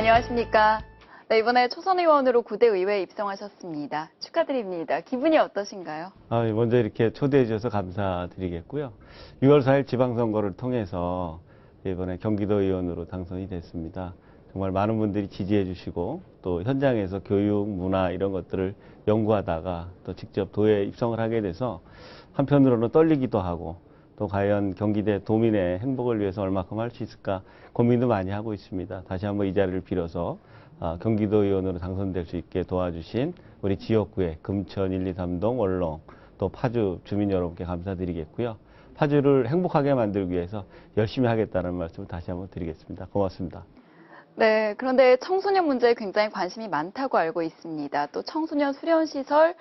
안녕하십니까. 네, 이번에 초선 의원으로 9대 의회에 입성하셨습니다. 축하드립니다. 기분이 어떠신가요? 먼저 이렇게 초대해 주셔서 감사드리겠고요. 6월 4일 지방선거를 통해서 이번에 경기도 의원으로 당선이 됐습니다. 정말 많은 분들이 지지해 주시고 또 현장에서 교육, 문화 이런 것들을 연구하다가 또 직접 도에 입성을 하게 돼서 한편으로는 떨리기도 하고 또 과연 경기대 도민의 행복을 위해서 얼마큼 할 수 있을까 고민도 많이 하고 있습니다. 다시 한번 이 자리를 빌어서 경기도 의원으로 당선될 수 있게 도와주신 우리 지역구의 금천 1, 2, 3동, 월롱, 또 파주 주민 여러분께 감사드리겠고요. 파주를 행복하게 만들기 위해서 열심히 하겠다는 말씀을 다시 한번 드리겠습니다. 고맙습니다. 네, 그런데 청소년 문제에 굉장히 관심이 많다고 알고 있습니다. 또 청소년 수련시설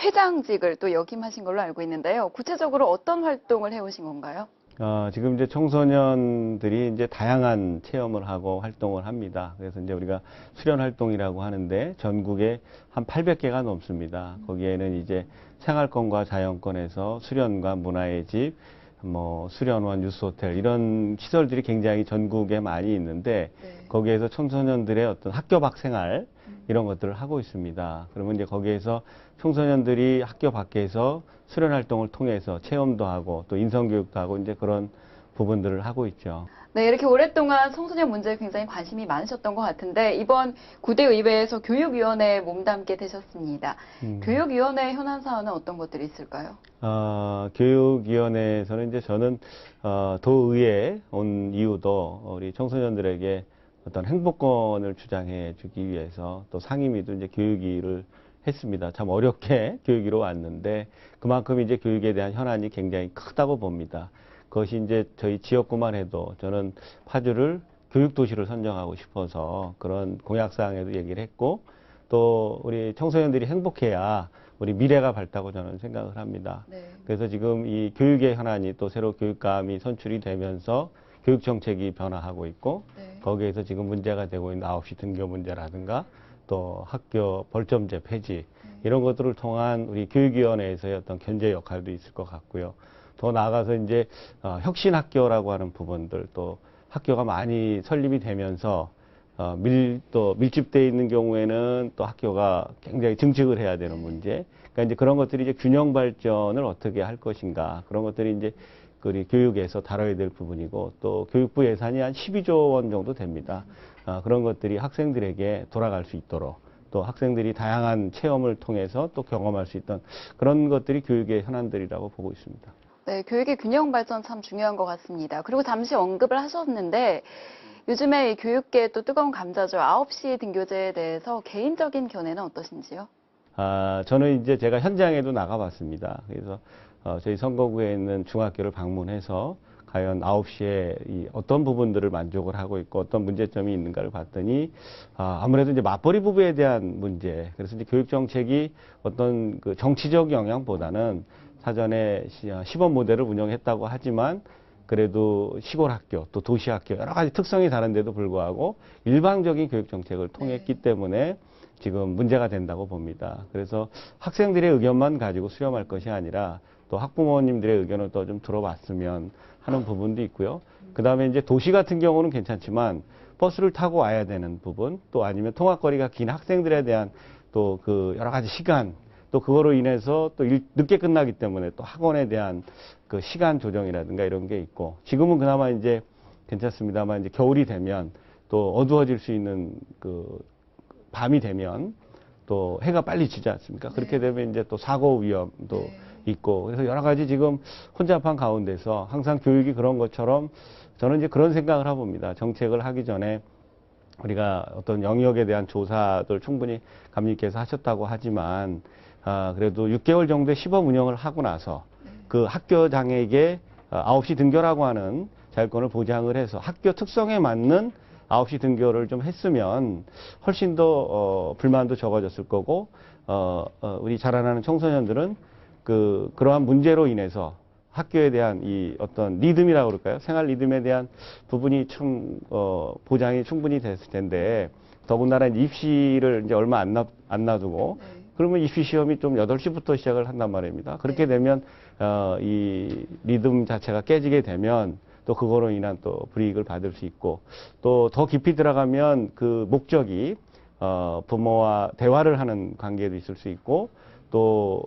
회장직을 또 역임하신 걸로 알고 있는데요. 구체적으로 어떤 활동을 해오신 건가요? 지금 이제 청소년들이 이제 다양한 체험을 하고 활동을 합니다. 그래서 이제 우리가 수련 활동이라고 하는데 전국에 한 800개가 넘습니다. 거기에는 이제 생활권과 자연권에서 수련과 문화의 집, 수련원, 뉴스호텔 이런 시설들이 굉장히 전국에 많이 있는데 거기에서 청소년들의 어떤 학교 밖 생활 이런 것들을 하고 있습니다. 그러면 이제 거기에서 청소년들이 학교 밖에서 수련 활동을 통해서 체험도 하고 또 인성교육도 하고 이제 그런 부분들을 하고 있죠. 네, 이렇게 오랫동안 청소년 문제에 굉장히 관심이 많으셨던 것 같은데 이번 9대 의회에서 교육위원회에 몸담게 되셨습니다. 교육위원회 현안 사안은 어떤 것들이 있을까요? 교육위원회에서는 이제 저는 도의회에 온 이유도 우리 청소년들에게 어떤 행복권을 주장해 주기 위해서 또 상임위도 이제 교육위를 했습니다. 참 어렵게 교육위로 왔는데 그만큼 이제 교육에 대한 현안이 굉장히 크다고 봅니다. 그것이 이제 저희 지역구만 해도 저는 파주를 교육도시를 선정하고 싶어서 그런 공약사항에도 얘기를 했고 또 우리 청소년들이 행복해야 우리 미래가 밝다고 저는 생각을 합니다. 그래서 지금 이 교육의 현안이 또 새로 교육감이 선출이 되면서 교육정책이 변화하고 있고 거기에서 지금 문제가 되고 있는 9시 등교 문제라든가 또 학교 벌점제 폐지 이런 것들을 통한 우리 교육위원회에서의 어떤 견제 역할도 있을 것 같고요. 더 나아가서 이제 혁신학교라고 하는 부분들 또 학교가 많이 설립이 되면서 또 밀집되어 있는 경우에는 또 학교가 굉장히 증축을 해야 되는 문제. 그러니까 이제 그런 것들이 이제 균형 발전을 어떻게 할 것인가 그런 것들이 이제 우리 교육에서 다뤄야 될 부분이고 또 교육부 예산이 한 12조 원 정도 됩니다. 그런 것들이 학생들에게 돌아갈 수 있도록 또 학생들이 다양한 체험을 통해서 또 경험할 수 있던 그런 것들이 교육의 현안들이라고 보고 있습니다. 네, 교육의 균형 발전 참 중요한 것 같습니다. 그리고 잠시 언급을 하셨는데 요즘에 이 교육계의 또 뜨거운 감자죠. 9시 등교제에 대해서 개인적인 견해는 어떠신지요? 저는 이제 제가 현장에도 나가봤습니다. 그래서 저희 선거구에 있는 중학교를 방문해서 과연 9시에 어떤 부분들을 만족을 하고 있고 어떤 문제점이 있는가를 봤더니 아무래도 이제 맞벌이 부부에 대한 문제. 그래서 이제 교육 정책이 어떤 그 정치적 영향보다는 사전에 시범 모델을 운영했다고 하지만 그래도 시골 학교 또 도시 학교 여러 가지 특성이 다른데도 불구하고 일방적인 교육 정책을 통했기 때문에 지금 문제가 된다고 봅니다. 그래서 학생들의 의견만 가지고 수렴할 것이 아니라 또 학부모님들의 의견을 또 좀 들어봤으면 하는 부분도 있고요. 그 다음에 이제 도시 같은 경우는 괜찮지만 버스를 타고 와야 되는 부분 또 아니면 통학거리가 긴 학생들에 대한 또 그 여러 가지 시간 또 그거로 인해서 또 늦게 끝나기 때문에 또 학원에 대한 그 시간 조정이라든가 이런 게 있고 지금은 그나마 이제 괜찮습니다만 이제 겨울이 되면 또 어두워질 수 있는 그 밤이 되면 또 해가 빨리 지지 않습니까? 그렇게 되면 이제 또 사고 위험도 있고 그래서 여러 가지 지금 혼잡한 가운데서 항상 교육이 그런 것처럼 저는 이제 그런 생각을 해봅니다. 정책을 하기 전에 우리가 어떤 영역에 대한 조사들 충분히 감독님께서 하셨다고 하지만 그래도 6개월 정도의 시범 운영을 하고 나서 그 학교장에게 9시 등교라고 하는 자율권을 보장을 해서 학교 특성에 맞는 9시 등교를 좀 했으면 훨씬 더 불만도 적어졌을 거고 우리 자라나는 청소년들은 그러한 문제로 인해서 학교에 대한 이 어떤 리듬이라고 그럴까요? 생활 리듬에 대한 부분이 좀 보장이 충분히 됐을 텐데 더군다나 입시를 이제 얼마 안 놔두고 그러면 입시 시험이 좀 8시부터 시작을 한단 말입니다. 그렇게 되면 이 리듬 자체가 깨지게 되면 또 그거로 인한 또 불이익을 받을 수 있고, 또 더 깊이 들어가면 그 목적이 부모와 대화를 하는 관계도 있을 수 있고, 또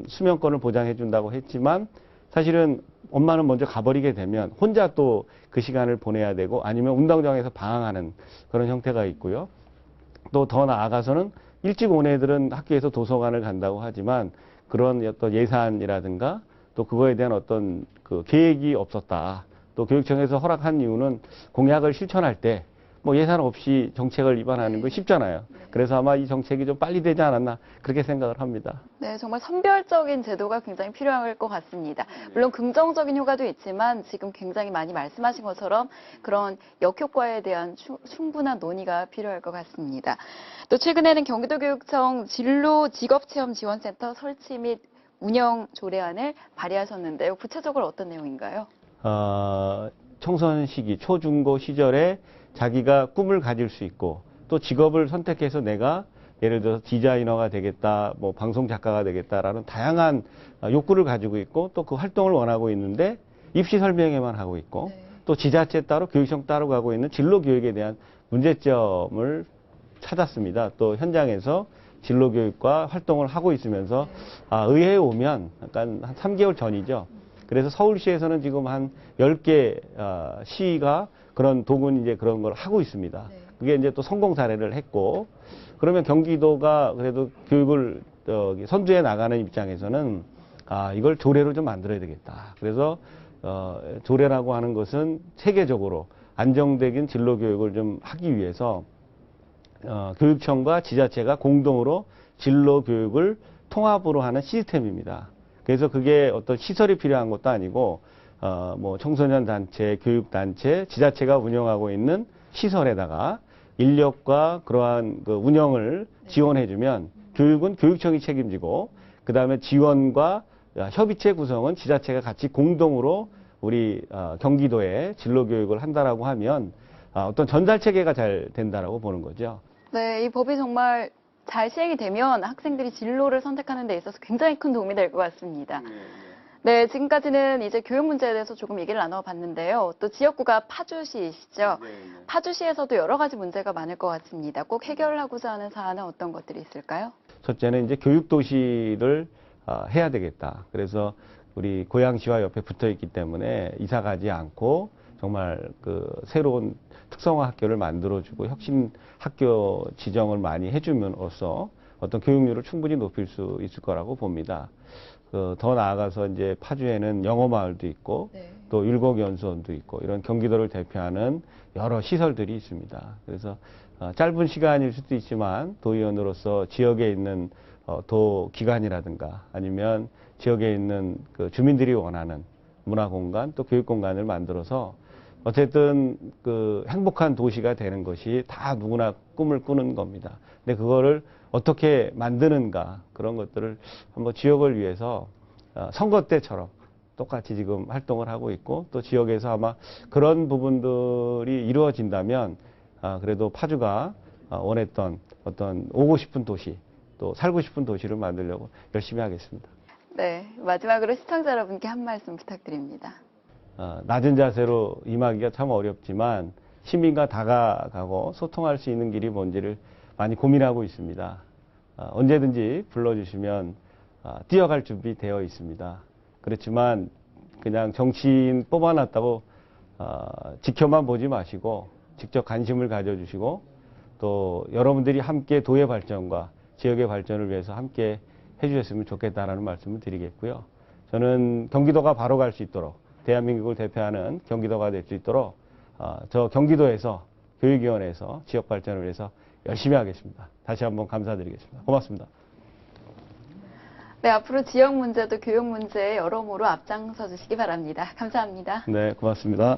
수면권을 보장해 준다고 했지만 사실은 엄마는 먼저 가버리게 되면 혼자 또 그 시간을 보내야 되고, 아니면 운동장에서 방황하는 그런 형태가 있고요. 또 더 나아가서는 일찍 온 애들은 학교에서 도서관을 간다고 하지만 그런 어떤 예산이라든가 또 그거에 대한 어떤 그 계획이 없었다. 또 교육청에서 허락한 이유는 공약을 실천할 때 뭐 예산 없이 정책을 위반하는 거 쉽잖아요. 그래서 아마 이 정책이 좀 빨리 되지 않았나 그렇게 생각을 합니다. 네, 정말 선별적인 제도가 굉장히 필요할 것 같습니다. 물론 긍정적인 효과도 있지만 지금 굉장히 많이 말씀하신 것처럼 그런 역효과에 대한 충분한 논의가 필요할 것 같습니다. 또 최근에는 경기도교육청 진로 직업체험지원센터 설치 및 운영 조례안을 발의하셨는데요. 구체적으로 어떤 내용인가요? 청소년 시기, 초중고 시절에 자기가 꿈을 가질 수 있고 또 직업을 선택해서 내가 예를 들어서 디자이너가 되겠다, 뭐 방송 작가가 되겠다라는 다양한 욕구를 가지고 있고 또 그 활동을 원하고 있는데 입시 설명회만 하고 있고 또 지자체 따로 교육청 따로 가고 있는 진로 교육에 대한 문제점을 찾았습니다. 또 현장에서 진로 교육과 활동을 하고 있으면서 의회에 오면 약간 한 3개월 전이죠. 그래서 서울시에서는 지금 한 10개 시가 그런 도군 이제 그런 걸 하고 있습니다. 그게 이제 또 성공 사례를 했고, 그러면 경기도가 그래도 교육을 선두에 나가는 입장에서는 이걸 조례로 좀 만들어야 되겠다. 그래서 조례라고 하는 것은 세계적으로 안정적인 진로 교육을 좀 하기 위해서 교육청과 지자체가 공동으로 진로 교육을 통합으로 하는 시스템입니다. 그래서 그게 어떤 시설이 필요한 것도 아니고 뭐 청소년 단체, 교육 단체, 지자체가 운영하고 있는 시설에다가 인력과 그러한 그 운영을 지원해주면 교육은 교육청이 책임지고 그 다음에 지원과 협의체 구성은 지자체가 같이 공동으로 우리 경기도에 진로 교육을 한다라고 하면 어떤 전달 체계가 잘 된다라고 보는 거죠. 네, 이 법이 정말 잘 시행이 되면 학생들이 진로를 선택하는 데 있어서 굉장히 큰 도움이 될 것 같습니다. 네, 지금까지는 이제 교육 문제에 대해서 조금 얘기를 나눠봤는데요. 또 지역구가 파주시이시죠? 파주시에서도 여러 가지 문제가 많을 것 같습니다. 꼭 해결하고자 하는 사안은 어떤 것들이 있을까요? 첫째는 이제 교육도시를 해야 되겠다. 그래서 우리 고양시와 옆에 붙어 있기 때문에 이사 가지 않고 정말 그 새로운 특성화 학교를 만들어주고 혁신 학교 지정을 많이 해줌으로써 어떤 교육률을 충분히 높일 수 있을 거라고 봅니다. 더 나아가서 이제 파주에는 영어마을도 있고 또 율곡연수원도 있고 이런 경기도를 대표하는 여러 시설들이 있습니다. 그래서 짧은 시간일 수도 있지만 도의원으로서 지역에 있는 도 기관이라든가 아니면 지역에 있는 그 주민들이 원하는 문화 공간 또 교육 공간을 만들어서 어쨌든 그 행복한 도시가 되는 것이 다 누구나 꿈을 꾸는 겁니다. 근데 그거를 어떻게 만드는가 그런 것들을 한번 지역을 위해서 선거 때처럼 똑같이 지금 활동을 하고 있고 또 지역에서 아마 그런 부분들이 이루어진다면 그래도 파주가 원했던 어떤 오고 싶은 도시 또 살고 싶은 도시를 만들려고 열심히 하겠습니다. 네, 마지막으로 시청자 여러분께 한 말씀 부탁드립니다. 낮은 자세로 임하기가 참 어렵지만 시민과 다가가고 소통할 수 있는 길이 뭔지를 많이 고민하고 있습니다. 언제든지 불러주시면 뛰어갈 준비 되어 있습니다. 그렇지만 그냥 정치인 뽑아놨다고 지켜만 보지 마시고 직접 관심을 가져주시고 또 여러분들이 함께 도의 발전과 지역의 발전을 위해서 함께 해주셨으면 좋겠다라는 말씀을 드리겠고요. 저는 경기도가 바로 갈 수 있도록 대한민국을 대표하는 경기도가 될 수 있도록 저 경기도에서 교육위원회에서 지역 발전을 위해서 열심히 하겠습니다. 다시 한번 감사드리겠습니다. 고맙습니다. 네, 앞으로 지역 문제도 교육 문제에 여러모로 앞장서 주시기 바랍니다. 감사합니다. 네, 고맙습니다.